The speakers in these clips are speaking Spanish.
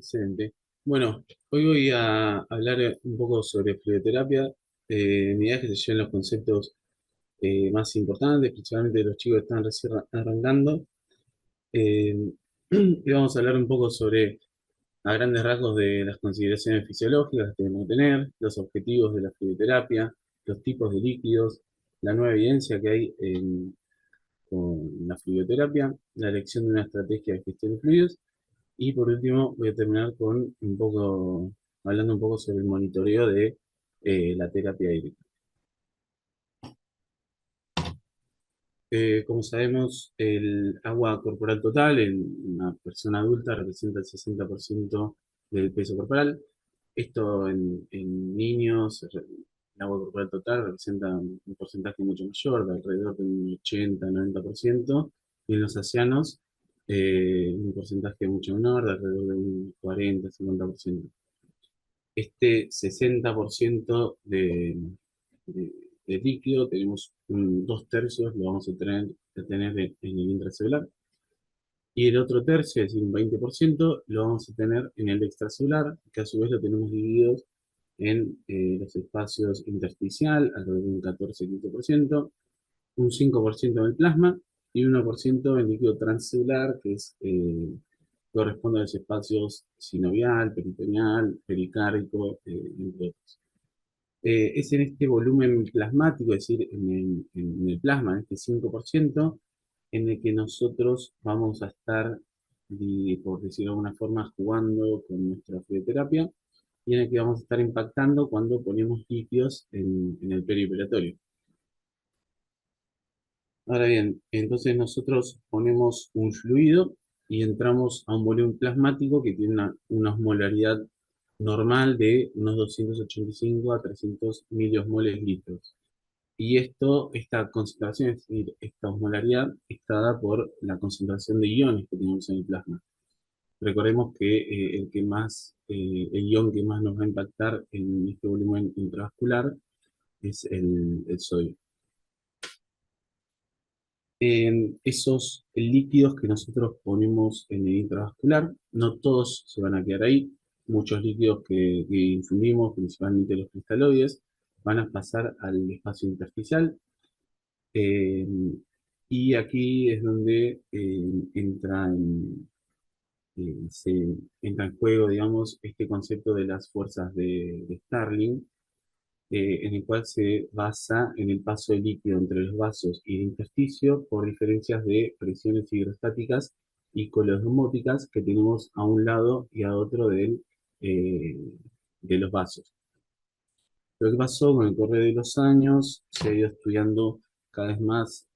Excelente. Bueno, hoy voy a hablar un poco sobre fluidoterapia. Mi idea es que se lleven los conceptos más importantes, principalmente de los chicos que están recién arrancando. Eh, y vamos a hablar un poco sobre, a grandes rasgos, de las consideraciones fisiológicas que debemos tener, los objetivos de la fluidoterapia, los tipos de líquidos, la nueva evidencia que hay con la fluidoterapia, la elección de una estrategia de gestión de fluidos. Y por último, voy a terminar con un poco, hablando un poco sobre el monitoreo de la terapia hídrica. Como sabemos, el agua corporal total en una persona adulta representa el 60% del peso corporal. Esto en niños, el agua corporal total representa un porcentaje mucho mayor, de alrededor de un 80-90%, y en los ancianos un porcentaje mucho menor, de alrededor de un 40-50%. Este 60% de- de líquido, tenemos dos tercios, lo vamos a tener en el intracelular, y el otro tercio, es decir, un 20%, lo vamos a tener en el extracelular, que a su vez lo tenemos divididos en los espacios intersticial, alrededor de un 14-15%, un 5% en el plasma y un 1% en líquido transcelular, que corresponde a los espacios sinovial, peritoneal, pericárdico, entre otros. Es en este volumen plasmático, es decir, en el plasma, en este 5%, en el que nosotros vamos a estar, por decirlo de alguna forma, jugando con nuestra fluidoterapia, y en el que vamos a estar impactando cuando ponemos líquidos en el perioperatorio. Ahora bien, entonces nosotros ponemos un fluido y entramos a un volumen plasmático que tiene una osmolaridad normal de unos 285 a 300 miliosmoles litros. Y esta concentración, es decir, esta osmolaridad, está dada por la concentración de iones que tenemos en el plasma. Recordemos que el ion que más nos va a impactar en este volumen intravascular es el sodio. En esos líquidos que nosotros ponemos en el intravascular, no todos se van a quedar ahí. Muchos líquidos que infundimos, principalmente los cristaloides, van a pasar al espacio intersticial. eh, y aquí es donde se entra en juego, digamos, este concepto de las fuerzas de Starling, en el cual se basa en el paso de líquido entre los vasos y el intersticio por diferencias de presiones hidrostáticas y colosmóticas que tenemos a un lado y a otro eh, de los vasos. Lo que pasó con el correr de los años, se ha ido estudiando cada vez más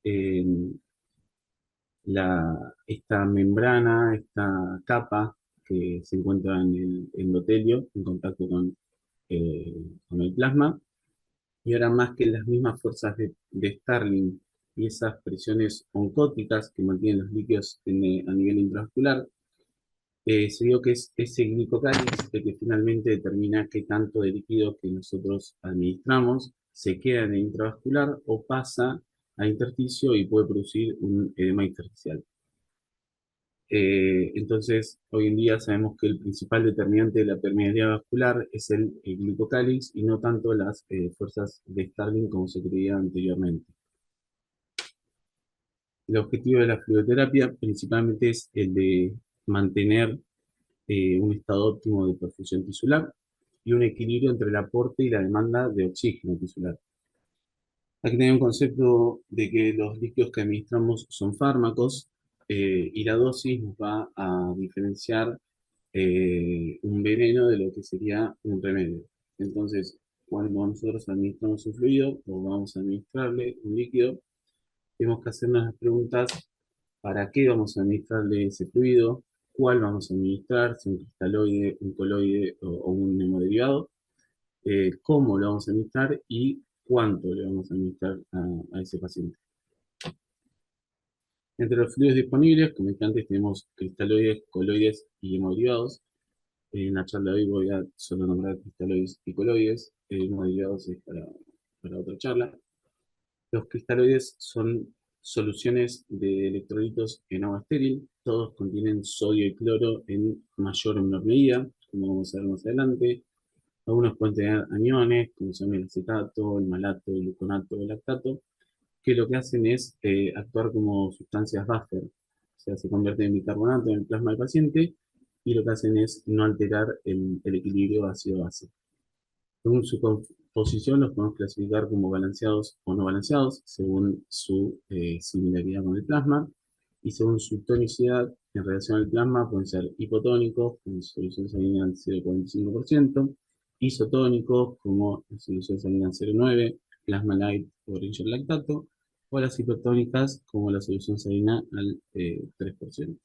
esta membrana, esta capa que se encuentra en el endotelio en contacto eh, con el plasma. Y ahora, más que las mismas fuerzas de Starling y esas presiones oncóticas que mantienen los líquidos a nivel intravascular, se vio que es ese glicocálix el que finalmente determina qué tanto de líquido que nosotros administramos se queda en el intravascular o pasa a intersticio y puede producir un edema intersticial. Entonces, hoy en día sabemos que el principal determinante de la permeabilidad vascular es el glicocálix y no tanto las fuerzas de Starling como se creía anteriormente. El objetivo de la fluidoterapia principalmente es el de mantener un estado óptimo de perfusión tisular y un equilibrio entre el aporte y la demanda de oxígeno tisular. Hay que tener un concepto de que los líquidos que administramos son fármacos, y la dosis nos va a diferenciar un veneno de lo que sería un remedio. Entonces, cuando nosotros administramos un fluido o vamos a administrarle un líquido, tenemos que hacernos las preguntas: ¿para qué vamos a administrarle ese fluido? ¿Cuál vamos a administrar? ¿Si un cristaloide, un coloide o un hemoderivado? ¿Cómo lo vamos a administrar y cuánto le vamos a administrar a ese paciente? Entre los fluidos disponibles, como dije antes, tenemos cristaloides, coloides y hemoderivados. En la charla de hoy voy a solo nombrar cristaloides y coloides, hemoderivados es para otra charla. Los cristaloides son soluciones de electrolitos en agua estéril. Todos contienen sodio y cloro en mayor o menor medida, como vamos a ver más adelante. Algunos pueden tener aniones, como son el acetato, el malato, el gluconato, el lactato, que lo que hacen es actuar como sustancias buffer. O sea, se convierten en bicarbonato en el plasma del paciente y lo que hacen es no alterar el equilibrio ácido-base. Según su composición, los podemos clasificar como balanceados o no balanceados, según su similaridad con el plasma, y según su tonicidad en relación al plasma, pueden ser hipotónicos, con solución sanguínea del 0,45%, isotónicos, como la solución sanguínea 0,9, plasma light o Ringer lactato, o las hipertónicas, como la solución sanguínea al 3%.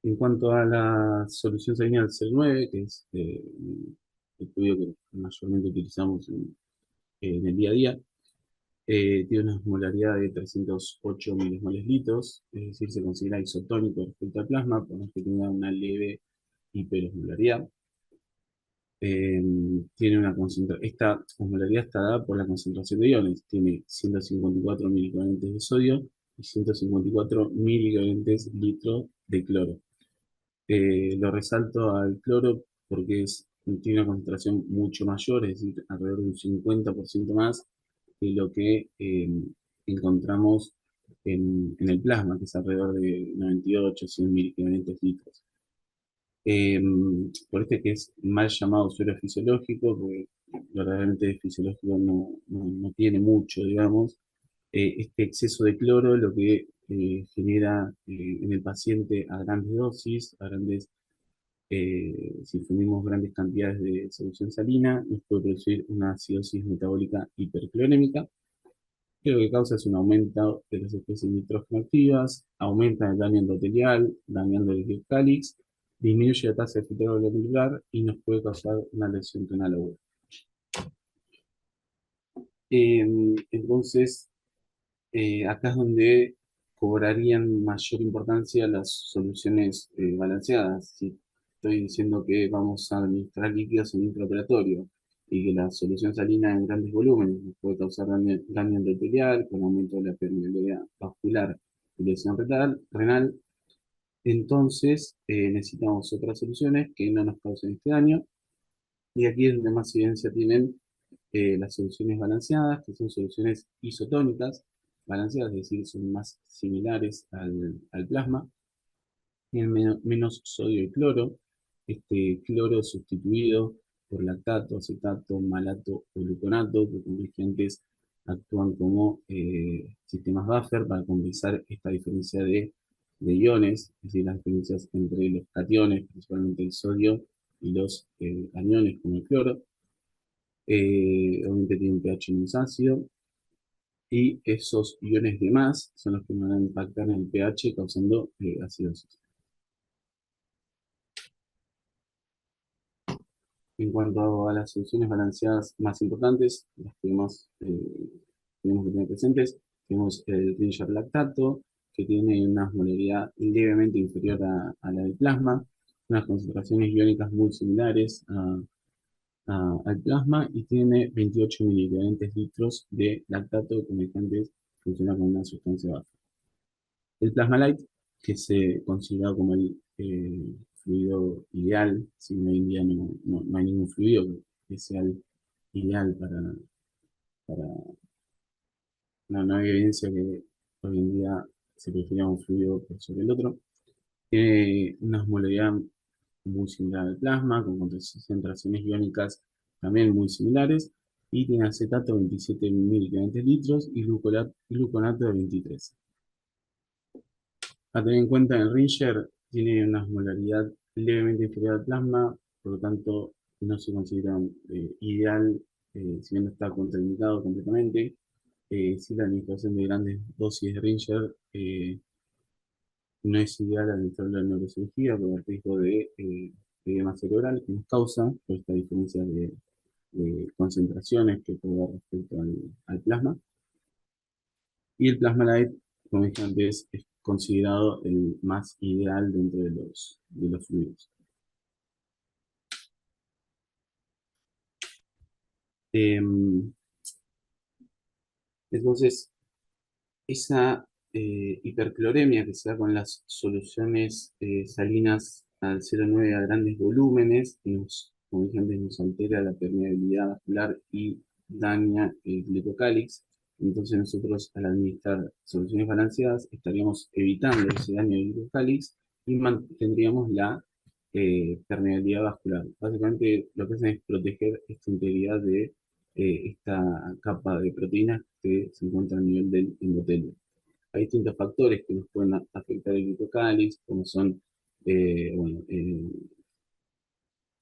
En cuanto a la solución salina del CEL9, que es el estudio que mayormente utilizamos en el día a día, tiene una molaridad de 308 milismoles litros, es decir, se considera isotónico respecto al plasma, por más que tenga una leve hiperosmolaridad. Tiene una concentración, esta osmolaridad está dada por la concentración de iones, tiene 154 milicovalentes de sodio y 154 milicovalentes litros de cloro. Lo resalto al cloro porque tiene una concentración mucho mayor, es decir, alrededor de un 50% más que lo que encontramos en el plasma, que es alrededor de 98, 100 miliquevalentes litros. Eh, por este que es mal llamado suero fisiológico, porque verdaderamente fisiológico no tiene mucho, digamos. Este exceso de cloro lo que genera en el paciente a grandes dosis, si consumimos grandes cantidades de solución salina, nos puede producir una acidosis metabólica hiperclorémica, que lo que causa es un aumento de las especies nitrógeno activas, aumenta el daño endotelial, dañando el cáliz, disminuye la tasa de filtrado glomerular y nos puede causar una lesión renal aguda. Entonces, acá es donde cobrarían mayor importancia las soluciones balanceadas. Si estoy diciendo que vamos a administrar líquidos en intraoperatorio y que la solución salina en grandes volúmenes nos puede causar daño endotelial con aumento de la permeabilidad vascular y lesión renal, entonces necesitamos otras soluciones que no nos causen este daño. Y aquí es donde más evidencia tienen las soluciones balanceadas, que son soluciones isotónicas balanceadas, es decir, son más similares al plasma, tienen menos sodio y cloro. Este cloro es sustituido por lactato, acetato, malato o gluconato, que como dije antes, actúan como sistemas buffer para compensar esta diferencia de iones, es decir, las diferencias entre los cationes, principalmente el sodio, y los aniones como el cloro. Obviamente tiene un pH menos ácido, y esos iones de más son los que van a impactar en el pH causando acidosis. En cuanto a las soluciones balanceadas más importantes, las que más tenemos que tener presentes, tenemos el Ringer lactato, que tiene una osmolaridad levemente inferior a la del plasma, unas concentraciones iónicas muy similares al plasma y tiene 28 miliequivalentes litros de lactato, que como dije antes, funciona como una sustancia base. El plasma light, que se considera como el fluido ideal, si hoy en día no hay ningún fluido que sea el ideal para no hay evidencia que hoy en día se prefiera un fluido por sobre el otro. Tiene una osmolaridad muy similar al plasma, con concentraciones iónicas también muy similares, y tiene acetato 27 miligramos litros y gluconato de 23. A tener en cuenta, el Ringer tiene una osmolaridad levemente inferior al plasma, por lo tanto no se considera ideal, si bien no está contraindicado completamente. Si la administración de grandes dosis de Ringer no es ideal administrar la neurocirugía por el riesgo de edema cerebral que nos causa por esta diferencia de concentraciones que puede dar respecto al plasma. Y el Plasma Light, como dije antes, es considerado el más ideal dentro de los fluidos. Em, Entonces, esa hipercloremia que se da con las soluciones salinas al 0,9 a grandes volúmenes, como dije antes, nos altera la permeabilidad vascular y daña el glicocálix. Entonces nosotros al administrar soluciones balanceadas estaríamos evitando ese daño del glicocálix y mantendríamos la permeabilidad vascular. Básicamente lo que hacen es proteger esta integridad de esta capa de proteínas que se encuentra a nivel del endotelio. Hay distintos factores que nos pueden afectar el glucocálix, como son bueno,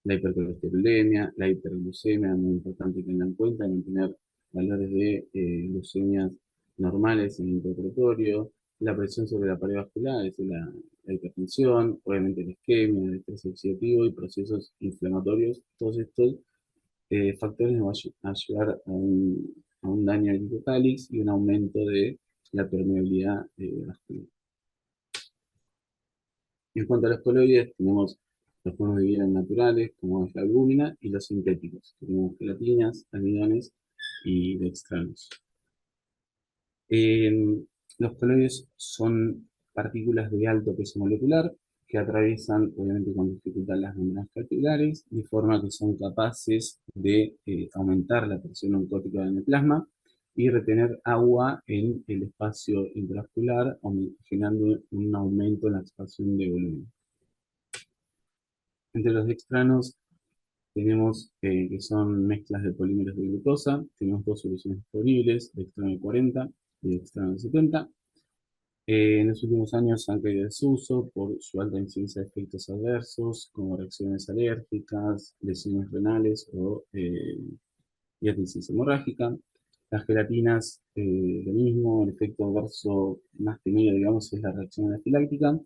la hipercolesterolemia, la hiperglucemia, muy importante tener en cuenta, mantener valores de glucemias normales en el interpretatorio, la presión sobre la pared vascular, es decir, la hipertensión, obviamente la isquemia, el estrés oxidativo y procesos inflamatorios. Todos estos factores nos van a ayudar a un daño al glucocálix y un aumento de la permeabilidad vascular. En cuanto a los coloides, los podemos dividir en naturales, como es la albúmina, y los sintéticos. Tenemos gelatinas, almidones y dextranos. Los coloides son partículas de alto peso molecular que atraviesan, obviamente con dificultad, las membranas capilares, de forma que son capaces de aumentar la presión oncótica en el plasma y retener agua en el espacio intravascular, generando un aumento en la expansión de volumen. Entre los dextranos tenemos que son mezclas de polímeros de glucosa, tenemos dos soluciones disponibles, dextrano 40 y dextrano 70. En los últimos años han caído en desuso por su alta incidencia de efectos adversos, como reacciones alérgicas, lesiones renales o diátesis hemorrágica. Las gelatinas, lo mismo, el efecto adverso más temido, digamos, es la reacción anafiláctica.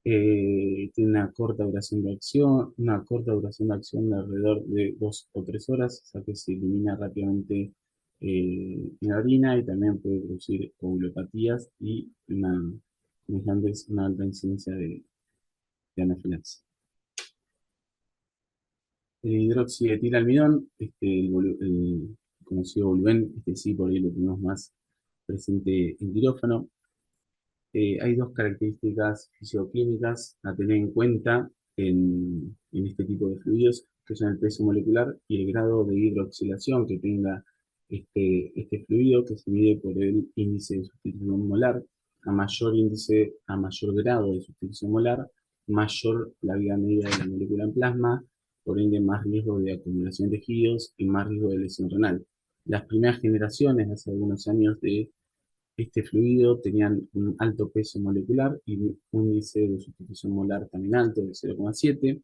Tiene una corta duración de acción de alrededor de 2 o 3 horas, o sea que se elimina rápidamente en la orina y también puede producir coagulopatías y una alta incidencia de anafilaxia. El hidroxietilalmidón, el conocido Volven, sí por ahí lo tenemos más presente en quirófano. Hay dos características fisicoquímicas a tener en cuenta en este tipo de fluidos, que son el peso molecular y el grado de hidroxilación que tenga este fluido, que se mide por el índice de sustitución molar. A mayor grado de sustitución molar, mayor la vida media de la molécula en plasma, por ende más riesgo de acumulación de tejidos y más riesgo de lesión renal. Las primeras generaciones, hace algunos años, de este fluido tenían un alto peso molecular y un índice de sustitución molar también alto, de 0,7.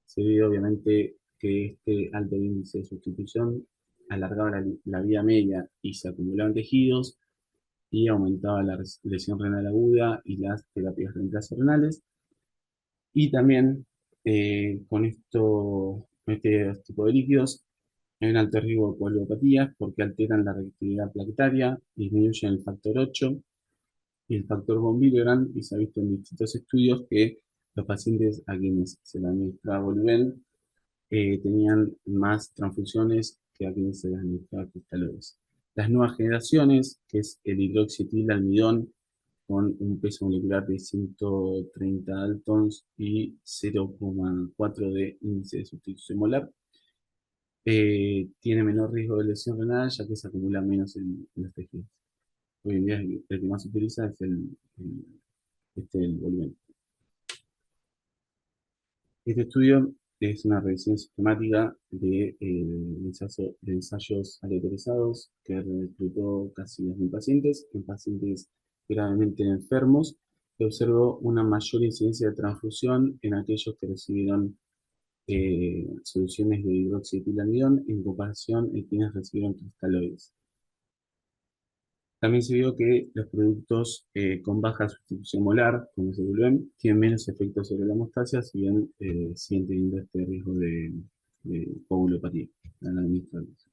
Se ve obviamente que este alto índice de sustitución alargaba la vida media y se acumulaban tejidos y aumentaba la lesión renal aguda y las terapias reemplazo renales. Y también con este tipo de líquidos hay un alto riesgo de coagulopatías porque alteran la reactividad plaquetaria, disminuyen el factor 8 y el factor von Willebrand, y se ha visto en distintos estudios que los pacientes a quienes se les administraba Volumen tenían más transfusiones que a quienes se les administraba cristaloides. Las nuevas generaciones, que es el hidroxietilalmidón con un peso molecular de 130 daltons y 0,4 de índice de sustitución molar, tiene menor riesgo de lesión renal ya que se acumula menos en los tejidos. Hoy en día el que más se utiliza es el volumen. Este estudio es una revisión sistemática de ensayos aleatorizados que reclutó casi 2.000 pacientes, en pacientes gravemente enfermos, que observó una mayor incidencia de transfusión en aquellos que recibieron soluciones de hidroxietilamidón en comparación a quienes recibieron cristaloides. También se vio que los productos con baja sustitución molar, como se Volumen, tienen menos efectos sobre la hemostasia, si bien siguen teniendo este riesgo de coagulopatía al administrarlos.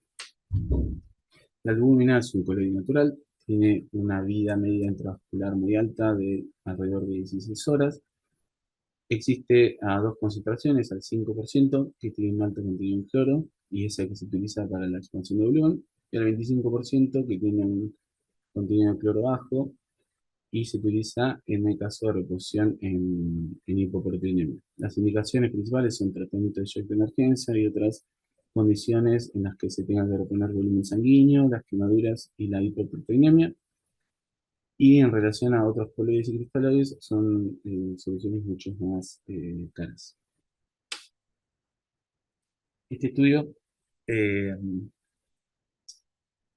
La albúmina es un coloide natural, tiene una vida media intravascular muy alta de alrededor de 16 horas. Existe a dos concentraciones, al 5%, que tiene un alto contenido en cloro, y esa que se utiliza para la expansión de volumen, y al 25%, que tiene un contenido de cloro bajo y se utiliza en el caso de reposición en hipoproteinemia. Las indicaciones principales son tratamiento de shock de emergencia y otras condiciones en las que se tenga que reponer volumen sanguíneo, las quemaduras y la hipoproteinemia. Y en relación a otros coloides y cristaloides, son soluciones mucho más caras. Este estudio eh,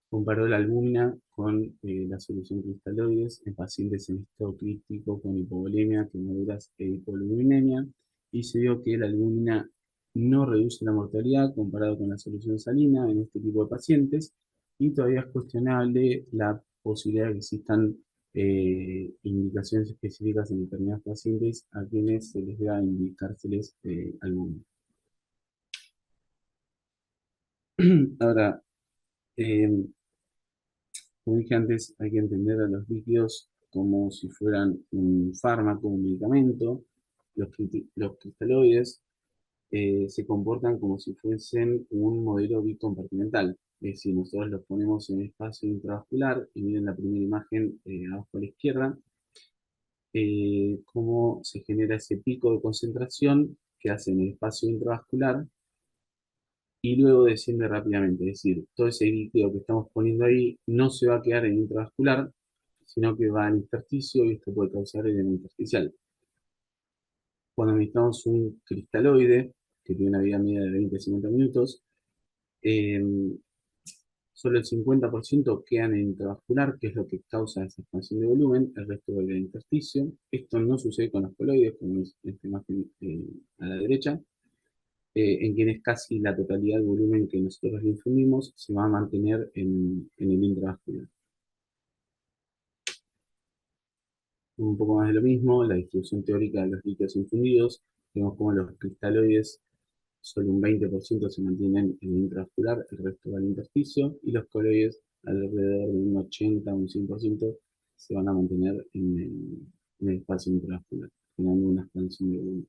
comparó la albúmina con la solución cristaloides en pacientes en estado crítico con hipovolemia, quemaduras e hipoluminemia, y se vio que la albúmina no reduce la mortalidad comparado con la solución salina en este tipo de pacientes, y todavía es cuestionable la posibilidad de que existan indicaciones específicas en determinados pacientes a quienes se les deba indicárseles albúmina. Ahora, eh, como dije antes, hay que entender a los líquidos como si fueran un fármaco, un medicamento. Los cristaloides se comportan como si fuesen un modelo bicompartimental. Es decir, nosotros los ponemos en el espacio intravascular y miren la primera imagen abajo a la izquierda, cómo se genera ese pico de concentración que hace en el espacio intravascular y luego desciende rápidamente. Es decir, todo ese líquido que estamos poniendo ahí no se va a quedar en intravascular, sino que va al intersticio y esto puede causar edema intersticial. Cuando necesitamos un cristaloide, que tiene una vida media de 20 a 50 minutos, eh, solo el 50% quedan en intravascular, que es lo que causa esa expansión de volumen, el resto va al intersticio. Esto no sucede con los coloides, como es esta imagen a la derecha, en quienes casi la totalidad del volumen que nosotros le infundimos se va a mantener en el intravascular. Un poco más de lo mismo, la distribución teórica de los líquidos infundidos, vemos como los cristaloides, solo un 20% se mantienen en el intravascular, el resto va al intersticio, y los coloides, alrededor de un 80 o un 100%, se van a mantener en el espacio intravascular, generando una expansión de volumen.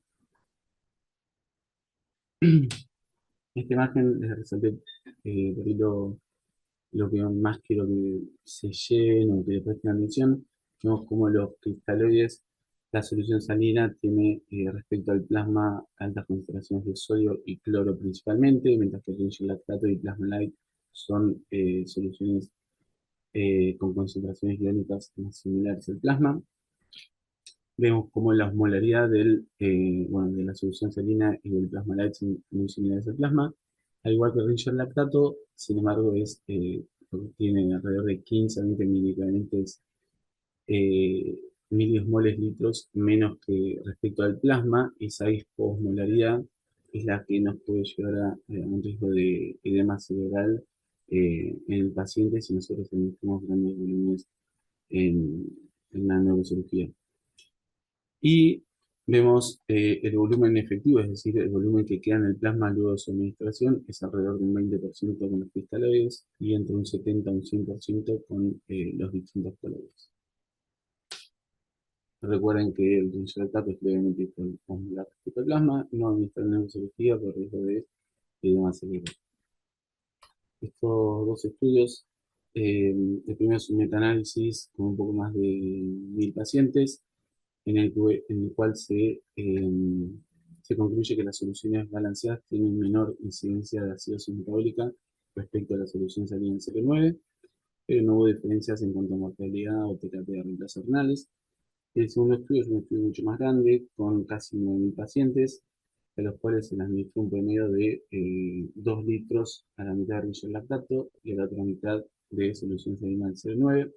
Esta imagen les resalté por ahí lo que más quiero que se lleven o que le presten atención. Vemos como los cristaloides, la solución salina tiene respecto al plasma altas concentraciones de sodio y cloro principalmente, mientras que el lactato y plasma light son soluciones con concentraciones iónicas más similares al plasma. Vemos como la osmolaridad de la solución salina y del plasma light son muy similares al plasma, al igual que el Ringer lactato. Sin embargo, tiene alrededor de 15 a 20 miliequivalentes eh, miliosmoles litros menos que respecto al plasma. Esa hipoosmolaridad es la que nos puede llevar a un riesgo de edema cerebral en el paciente si nosotros tenemos grandes volúmenes en, en la neurocirugía. Y vemos el volumen efectivo, es decir, el volumen que queda en el plasma luego de su administración, es alrededor de un 20% con los cristaloides y entre un 70 y un 100% con los distintos coloides. Recuerden que el rinsolato es levemente osmolar respecto al plasma, no administrar neurocirugía por riesgo de edema cerebral. Estos dos estudios, el primero es un metaanálisis con un poco más de 1000 pacientes, en el cual se concluye que las soluciones balanceadas tienen menor incidencia de acidosis metabólica respecto a la solución salina en 0,9, pero no hubo diferencias en cuanto a mortalidad o terapia de reemplazo renales. El segundo estudio es un estudio mucho más grande, con casi 9.000 pacientes, a los cuales se les administró un promedio de 2 litros a la mitad de Ringer lactato y a la otra mitad de solución salina del 0,9.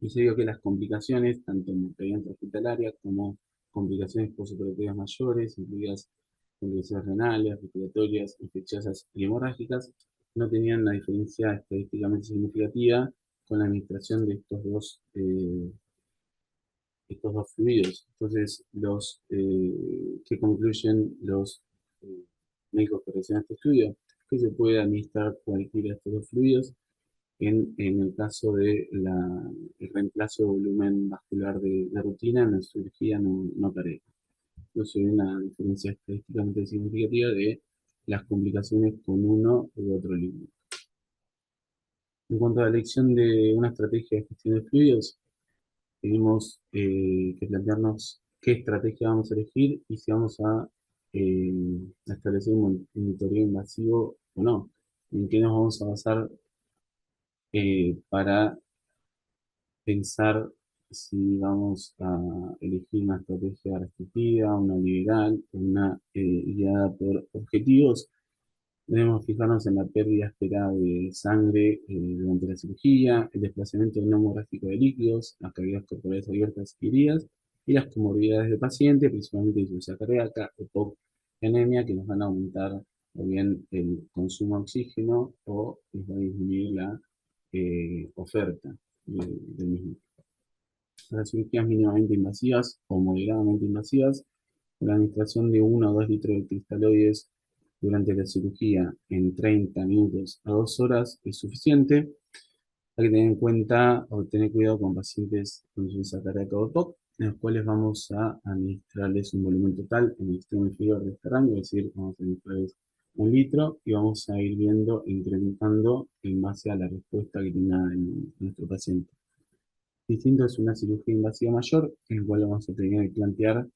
Y se vio que las complicaciones, tanto en mortalidad intrahospitalaria como complicaciones postoperatorias mayores, incluidas complicaciones renales, respiratorias, infecciosas y hemorrágicas, no tenían una diferencia estadísticamente significativa con la administración de estos dos fluidos. Entonces, los que concluyen los eh, médicos que realizan este estudio, que se puede administrar cualquiera de estos dos fluidos en el caso de el reemplazo de volumen vascular de rutina en la cirugía no cardíaca. No se ve una diferencia estadísticamente significativa de las complicaciones con uno u otro líquido. En cuanto a la elección de una estrategia de gestión de fluidos, tenemos que plantearnos qué estrategia vamos a elegir y si vamos eh, a establecer un monitoreo invasivo o no. En qué nos vamos a basar para pensar si vamos a elegir una estrategia restrictiva, una liberal, una guiada por objetivos. Debemos fijarnos en la pérdida esperada de sangre durante la cirugía, el desplazamiento no hemorrágico de líquidos, las cavidades corporales abiertas y heridas, y las comorbilidades del paciente, principalmente insuficiencia cardíaca, EPOC y anemia, que nos van a aumentar o bien el consumo de oxígeno o nos va a disminuir la oferta del mismo. Las cirugías mínimamente invasivas o moderadamente invasivas, la administración de 1 o 2 litros de cristaloides durante la cirugía en 30 minutos a 2 horas es suficiente. Hay que tener en cuenta o tener cuidado con pacientes con insuficiencia cardíaca o TOC, en los cuales vamos a administrarles un volumen total en el extremo inferior de este rango, es decir, vamos a administrarles 1 litro y vamos a ir viendo, incrementando en base a la respuesta que tenga nuestro paciente. Distinto es una cirugía invasiva mayor, en la cual vamos a tener que plantear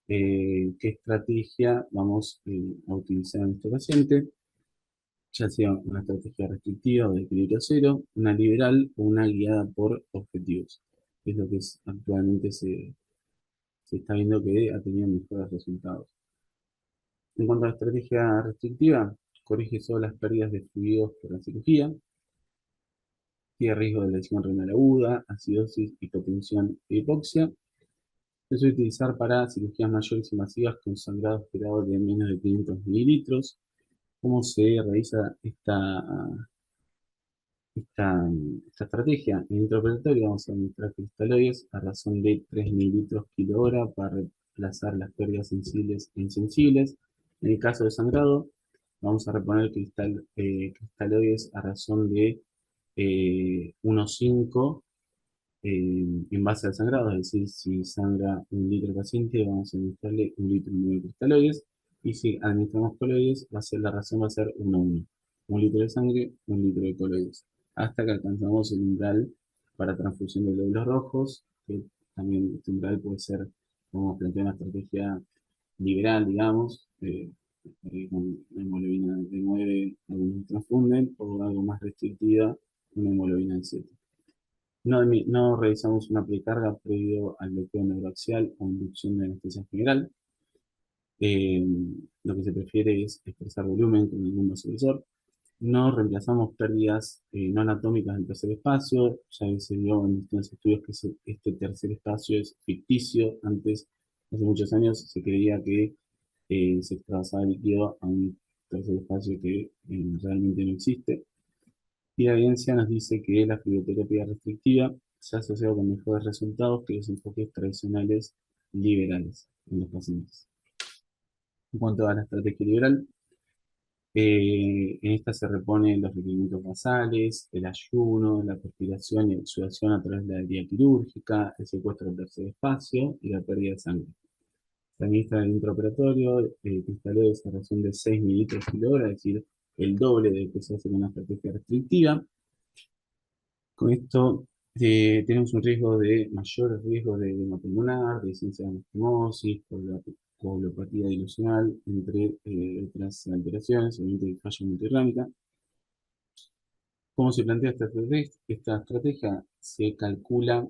qué estrategia vamos a utilizar en nuestro paciente, ya sea una estrategia restrictiva o de equilibrio cero, una liberal o una guiada por objetivos, que es lo que actualmente se está viendo que ha tenido mejores resultados. En cuanto a la estrategia restrictiva, corrige solo las pérdidas de fluidos por la cirugía, tiene riesgo de lesión renal aguda, acidosis, hipotensión e hipoxia. Se suele utilizar para cirugías mayores y masivas con sangrado esperado de menos de 500 mililitros. ¿Cómo se realiza esta estrategia? En el intraoperatorio vamos a administrar cristaloides a razón de 3 mililitros kilo hora para reemplazar las pérdidas sensibles e insensibles. En el caso de sangrado, vamos a reponer cristaloides a razón de 1,5 en base al sangrado, es decir, si sangra 1 litro de paciente, vamos a administrarle 1,5 litros de cristaloides, y si administramos coloides, la razón va a ser 1 a 1. 1 litro de sangre, 1 litro de coloides, hasta que alcanzamos el umbral para transfusión de glóbulos rojos, que también este umbral puede ser, como plantea una estrategia liberal, digamos, con una hemoglobina de 9, algunos transfunden, o algo más restrictiva, una hemoglobina de 7. No realizamos una precarga previo al bloqueo neuroaxial o inducción de anestesia general. Eh, lo que se prefiere es expresar volumen con el mundo supresor. No reemplazamos pérdidas no anatómicas del tercer espacio. Ya se vio en distintos estudios que este tercer espacio es ficticio. Antes, hace muchos años, se creía que se extravasaba líquido a un tercer espacio que realmente no existe. Y la evidencia nos dice que la fluidoterapia restrictiva se ha asociado con mejores resultados que los enfoques tradicionales liberales en los pacientes. En cuanto a la estrategia liberal, en esta se reponen los requerimientos basales, el ayuno, la perspiración y exudación a través de la herida quirúrgica, el secuestro del tercer espacio y la pérdida de sangre. Se administra en el intraoperatorio cristaloides a razón de 6 mililitros kilo hora, es decir, el doble de que se hace con una estrategia restrictiva. Con esto tenemos un mayor riesgo de edema pulmonar, de disfunción de anastomosis, coagulopatía dilucional, entre otras alteraciones, obviamente de falla multirrámica. ¿Cómo se plantea esta estrategia? Esta estrategia se calcula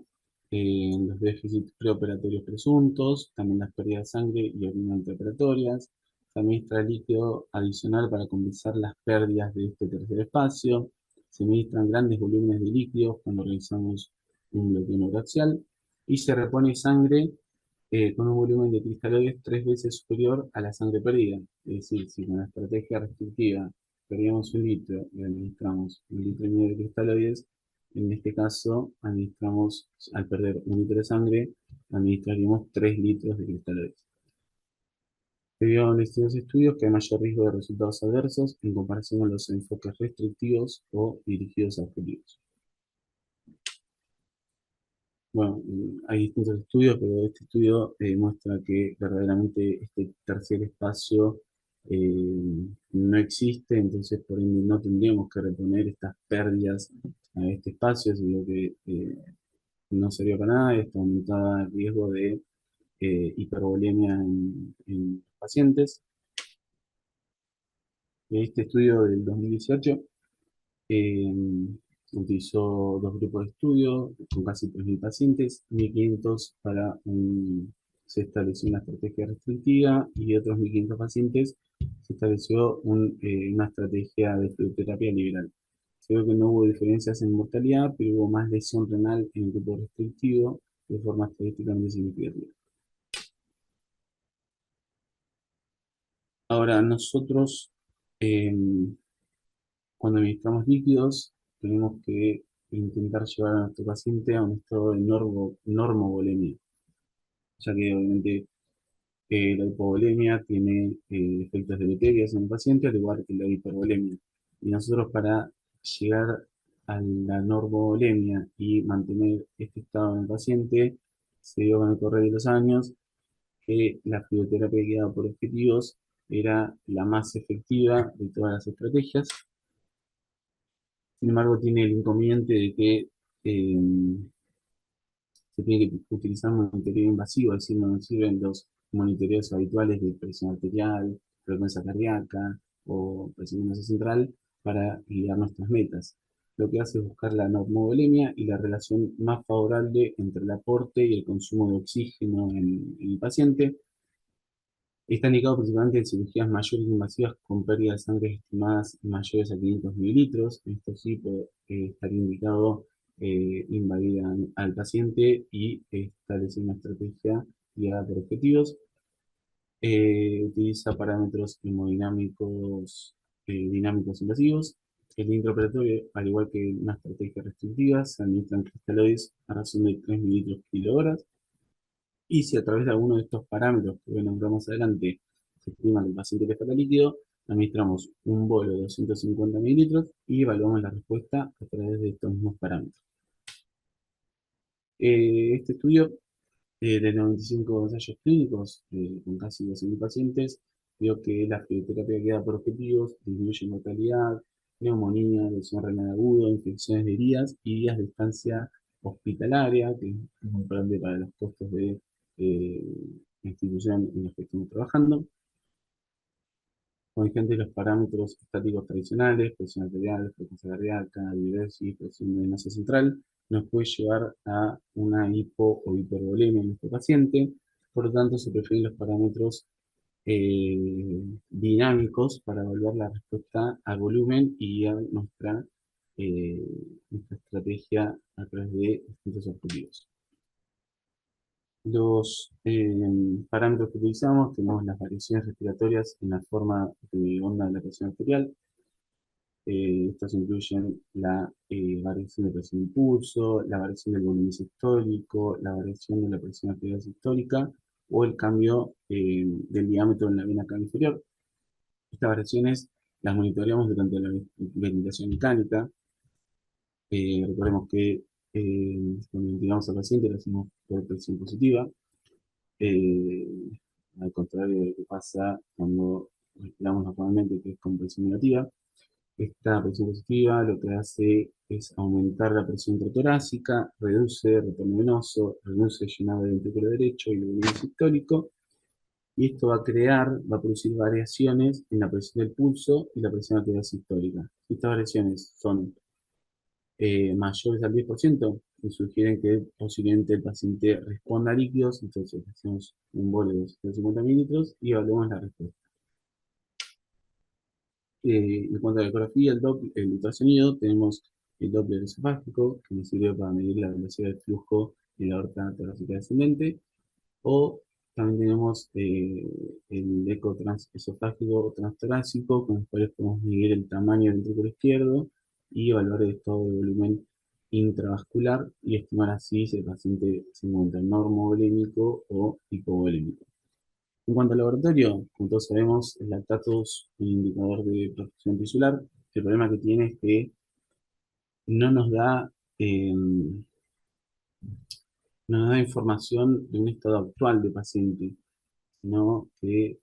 los déficits preoperatorios presuntos, también las pérdidas de sangre y orina intraoperatorias. Se administra líquido adicional para compensar las pérdidas de este tercer espacio. Se administran grandes volúmenes de líquidos cuando realizamos un bloqueo neuroaxial. Y se repone sangre con un volumen de cristaloides 3 veces superior a la sangre perdida. Es decir, si con la estrategia restrictiva perdíamos 1 litro y administramos 1,5 litros de cristaloides, en este caso administramos, al perder 1 litro de sangre, administraríamos 3 litros de cristaloides. Se vio en distintos estudios que hay mayor riesgo de resultados adversos en comparación con los enfoques restrictivos o dirigidos a objetivos. Bueno, hay distintos estudios, pero este estudio muestra que verdaderamente este tercer espacio no existe, entonces por ende no tendríamos que reponer estas pérdidas a este espacio, sino que no sirvió para nada. Esto aumentaba el riesgo de hipervolemia en pacientes. Este estudio del 2018 eh, utilizó dos grupos de estudio con casi 3.000 pacientes, 1.500 se estableció una estrategia restrictiva y otros 1.500 pacientes se estableció una estrategia de fluidoterapia liberal. Se ve que no hubo diferencias en mortalidad, pero hubo más lesión renal en el grupo restrictivo de forma estadísticamente significativa. Ahora, nosotros, eh, cuando administramos líquidos, tenemos que intentar llevar a nuestro paciente a un estado de normovolemia, ya que obviamente la hipovolemia tiene efectos deleterios en el paciente, al igual que la hipervolemia. Y nosotros para llegar a la normovolemia y mantener este estado en el paciente, se dio con el correr de los años que la fluidoterapia guiada por objetivos era la más efectiva de todas las estrategias. Sin embargo, tiene el inconveniente de que eh, se tiene que utilizar un monitoreo invasivo, es decir, no nos sirven los monitoreos habituales de presión arterial, frecuencia cardíaca o presión venosa central para guiar nuestras metas. Lo que hace es buscar la normovolemia y la relación más favorable entre el aporte y el consumo de oxígeno en el paciente. Está indicado principalmente en cirugías mayores invasivas con pérdida de sangre estimadas mayores a 500 mililitros. Esto sí puede estar indicado invadir al paciente y establecer una estrategia guiada por objetivos. Utiliza parámetros hemodinámicos dinámicos invasivos. El intraoperatorio, al igual que una estrategia restrictiva, se administran cristaloides a razón de 3 mililitros kg. Y si a través de alguno de estos parámetros que voy a nombrar más adelante se estima que el paciente le falta líquido, administramos un bolo de 250 mililitros y evaluamos la respuesta a través de estos mismos parámetros. Este estudio de 95 ensayos clínicos con casi 12.000 pacientes vio que la fluidoterapia guiada por objetivos disminuye mortalidad, neumonía, lesión renal aguda, infecciones de heridas y días de estancia hospitalaria, que es muy importante para los costos de eh, la institución en la que estamos trabajando. Con vigentes los parámetros estáticos tradicionales, presión arterial, frecuencia cardíaca, diuresis, presión venosa central, nos puede llevar a una hipo o hipervolemia en nuestro paciente. Por lo tanto, se prefieren los parámetros dinámicos para evaluar la respuesta al volumen y guiar eh, nuestra estrategia a través de distintos objetivos. Los parámetros que utilizamos, tenemos las variaciones respiratorias en la forma de onda de la presión arterial. Estos incluyen la variación de presión de pulso, la variación del volumen sistólico, la variación de la presión arterial sistólica o el cambio del diámetro en la vena cava inferior. Estas variaciones las monitoreamos durante la ventilación mecánica. Recordemos que cuando ventilamos al paciente lo hacemos por presión positiva, eh, al contrario de lo que pasa cuando respiramos normalmente, que es con presión negativa. Esta presión positiva lo que hace es aumentar la presión intratorácica, reduce el retorno venoso, reduce el llenado del ventrículo derecho y el volumen sistólico, y esto va a producir variaciones en la presión del pulso y la presión arterial sistólica. Si estas variaciones son mayores al 10%, nos sugieren que posiblemente el paciente responda a líquidos, entonces hacemos un bolo de 250 mililitros y evaluamos la respuesta. En cuanto a la ecografía, el ultrasonido, tenemos el Doppler esofágico, que nos sirve para medir la velocidad de flujo de la aorta torácica descendente, o también tenemos el eco transesofágico o transtorácico, con los cuales podemos medir el tamaño del ventrículo izquierdo y evaluar el estado de volumen intravascular y estimar así si el paciente se encuentra normovolémico o hipovolémico. En cuanto al laboratorio, como todos sabemos, el lactato es un indicador de perfusión tisular. El problema que tiene es que no nos da, eh, no nos da información de un estado actual de paciente, sino que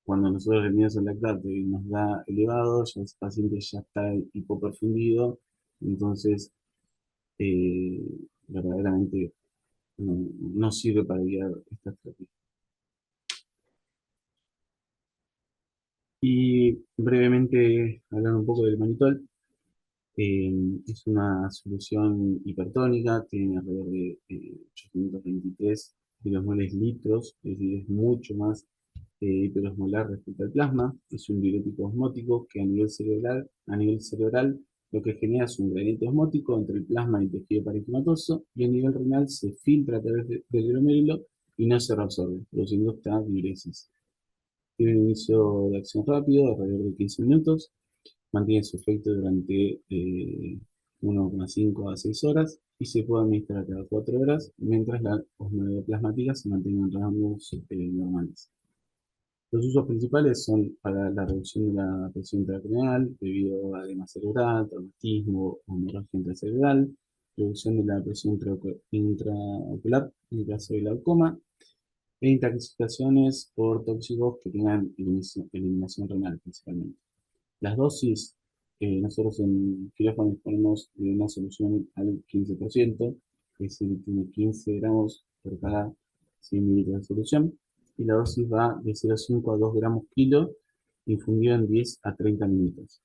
cuando nosotros le medimos el lactato y nos da elevado, ya ese paciente ya está hipoperfundido, entonces eh, verdaderamente no sirve para guiar esta estrategia. Y brevemente hablando un poco del manitol, eh, es una solución hipertónica, tiene alrededor de 823 kilosmoles litros, es decir, es mucho más hiperosmolar respecto al plasma. Es un diurético osmótico que a nivel cerebral lo que genera es un gradiente osmótico entre el plasma y el tejido parenquimatoso, y a nivel renal se filtra a través del glomérulo y no se reabsorbe, produciendo esta diuresis. Tiene un inicio de acción rápido, alrededor de 15 minutos, mantiene su efecto durante 1,5 a 6 horas y se puede administrar cada 4 horas, mientras la osmolaridad plasmática se mantenga en rangos normales. Los usos principales son para la reducción de la presión intracraneal debido a edema cerebral, traumatismo o hemorragia intracerebral, reducción de la presión intraocular en caso de glaucoma e intoxicaciones por tóxicos que tengan eliminación renal principalmente. Las dosis, nosotros en quirófano disponemos de una solución al 15%, es decir, tiene 15 gramos por cada 100 mililitros de solución, y la dosis va de 0,5 a 2 gramos kilo, infundido en 10 a 30 minutos.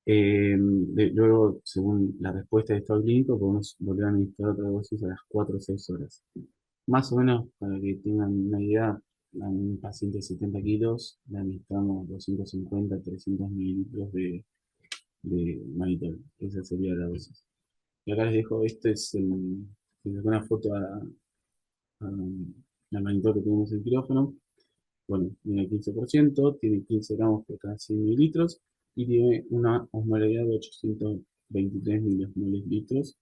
Luego, según la respuesta de estado clínico, podemos volver a administrar otra dosis a las 4 o 6 horas. Más o menos, para que tengan una idea, a un paciente de 70 kilos le administramos 250 a 300 mililitros de mannitol. Esa sería la dosis. Y acá les dejo, les dejo una foto al mannitol que tenemos en el quirófano. Bueno, tiene 15%, tiene 15 gramos por cada 100 mililitros y tiene una osmolaridad de 823 mililitros litros.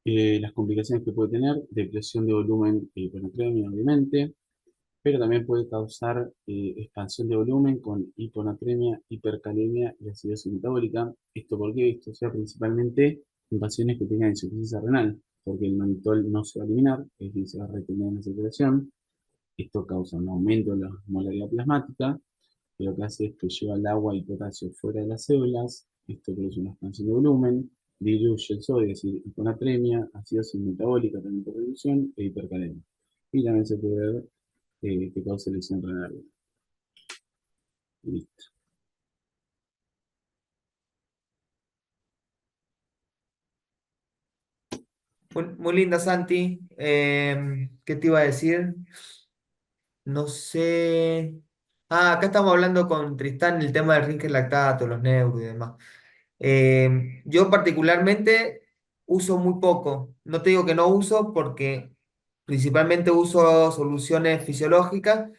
Las complicaciones que puede tener, depresión de volumen e hiponatremia, obviamente, pero también puede causar expansión de volumen con hiponatremia, hipercalemia y acidosis metabólica. ¿Esto por qué? Esto sea principalmente en pacientes que tengan insuficiencia renal, porque el mannitol no se va a eliminar, es decir, se va a retener en la circulación. Esto causa un aumento de la osmolaridad plasmática, que lo que hace es que lleva el agua y el potasio fuera de las células. Esto produce una expansión de volumen, diluye el sodio, es decir, hiponatremia, acidosis metabólica, también por reducción, e hipercalemia. Y también se puede ver que causa lesión renal. Listo. Muy linda, Santi. ¿Qué te iba a decir? No sé. Ah, acá estamos hablando con Tristán el tema del Ringer lactato, los neuros y demás. Yo particularmente uso muy poco. No te digo que no uso porque principalmente uso soluciones fisiológicas,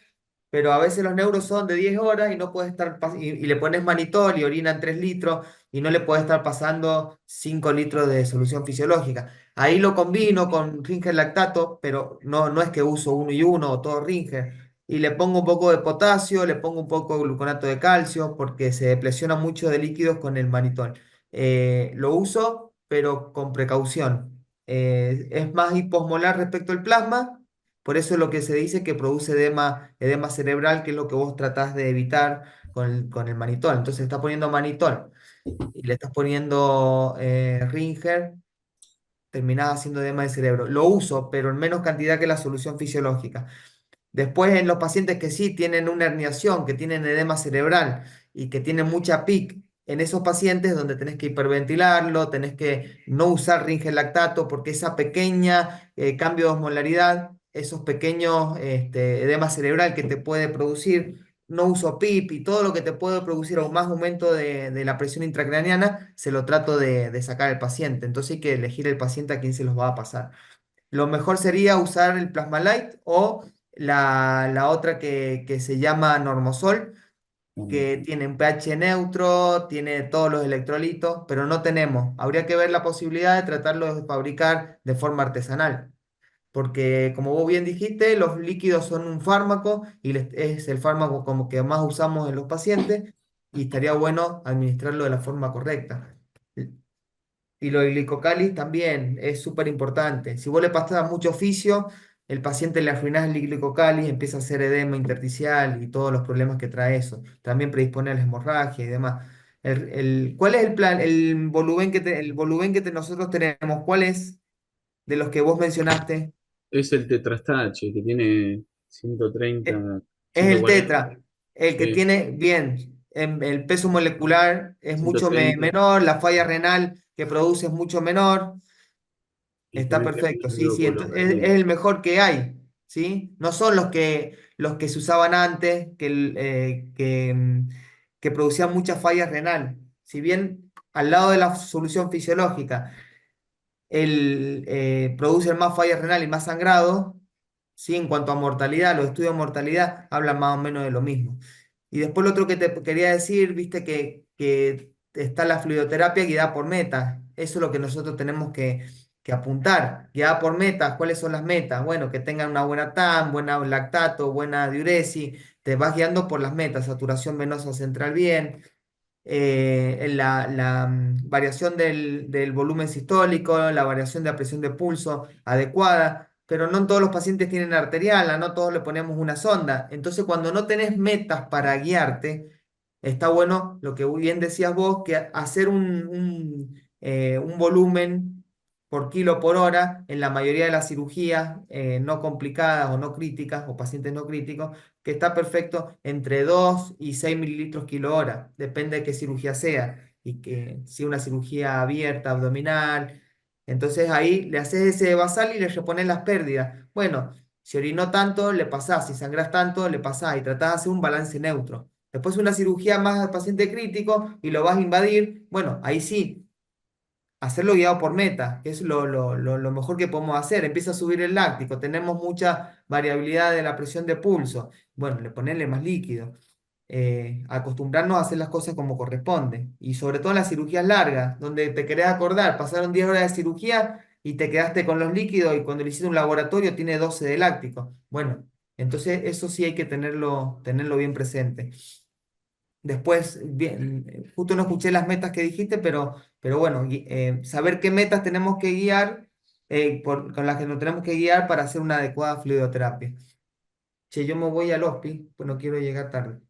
pero a veces los neuros son de 10 horas y no puedes estar y le pones manitol y orinan 3 litros y no le puedes estar pasando 5 litros de solución fisiológica. Ahí lo combino con Ringer lactato, pero no es que uso uno y uno o todo Ringer. Y le pongo un poco de potasio, le pongo un poco de gluconato de calcio porque se depresiona mucho de líquidos con el manitol. Lo uso, pero con precaución. Es más hiposmolar respecto al plasma, por eso es lo que se dice que produce edema cerebral, que es lo que vos tratás de evitar con el manitol. Entonces estás poniendo manitol y le estás poniendo Ringer, terminás haciendo edema de cerebro. Lo uso, pero en menos cantidad que la solución fisiológica. Después, en los pacientes que sí tienen una herniación, que tienen edema cerebral y que tienen mucha PIC, en esos pacientes donde tenés que hiperventilarlo, tenés que no usar Ringer lactato porque esa pequeña cambio de osmolaridad, esos pequeños edema cerebral que te puede producir, no uso PIP y todo lo que te puede producir aún más aumento de la presión intracraneana, se lo trato de sacar al paciente. Entonces hay que elegir el paciente a quién se los va a pasar. Lo mejor sería usar el Plasma Light o la otra que se llama Normosol, Bueno, que tiene un pH neutro, tiene todos los electrolitos, pero no tenemos. Habría que ver la posibilidad de tratarlo de fabricar de forma artesanal, porque como vos bien dijiste, los líquidos son un fármaco y es el fármaco como que más usamos en los pacientes y estaría bueno administrarlo de la forma correcta. Y lo del glicocalis también es súper importante. Si vos le pasás mucho oficio, el paciente le arruinás el líquido cáliz, empieza a hacer edema intersticial y todos los problemas que trae eso. También predispone a la hemorragia y demás. ¿Cuál es el plan, nosotros tenemos? ¿Cuál es de los que vos mencionaste? Es el tetrastache que tiene Eh, 130, Es el 140, tetra, el que sí, tiene, bien, el peso molecular es mucho 130 menor, la falla renal que produce es mucho menor. y Está con el perfecto, sí, sí, entonces es immunoglobulina. el mejor que hay, ¿sí? No son los que se usaban antes, que producían mucha falla renal. Si bien al lado de la solución fisiológica, producen más falla renal y más sangrado, ¿sí? En cuanto a mortalidad, los estudios de mortalidad hablan más o menos de lo mismo. Y después lo otro que te quería decir, viste que está la fluidoterapia guiada por metas. Eso es lo que nosotros tenemos que apuntar. Guiada por metas, ¿cuáles son las metas? Bueno, que tengan una buena TAM, buena lactato, buena diuresis. Te vas guiando por las metas, saturación venosa central bien, variación del volumen sistólico, la variación de la presión de pulso adecuada, pero no todos los pacientes tienen arterial, a no todos le ponemos una sonda. Entonces, cuando no tenés metas para guiarte, está bueno lo que bien decías vos, que hacer un volumen por kilo por hora en la mayoría de las cirugías no complicadas o no críticas o pacientes no críticos, que está perfecto entre 2 y 6 mililitros kilo hora, depende de qué cirugía sea, y que si una cirugía abierta, abdominal, entonces ahí le haces ese basal y le repones las pérdidas. Bueno, si orinó tanto, le pasás, si sangras tanto, le pasás y tratás de hacer un balance neutro. Después una cirugía más al paciente crítico y lo vas a invadir, bueno, ahí sí, hacerlo guiado por meta, que es lo mejor que podemos hacer. Empieza a subir el láctico, tenemos mucha variabilidad de la presión de pulso. Bueno, le ponerle más líquido. Acostumbrarnos a hacer las cosas como corresponde. Y sobre todo en las cirugías largas, donde te querés acordar, pasaron 10 horas de cirugía y te quedaste con los líquidos y cuando le hiciste un laboratorio tiene 12 de láctico. Bueno, entonces eso sí hay que tenerlo bien presente. Después, bien, justo no escuché las metas que dijiste, pero bueno, saber qué metas tenemos que guiar, con las que nos tenemos que guiar para hacer una adecuada fluidoterapia. Che, yo me voy al hospi, pues no quiero llegar tarde.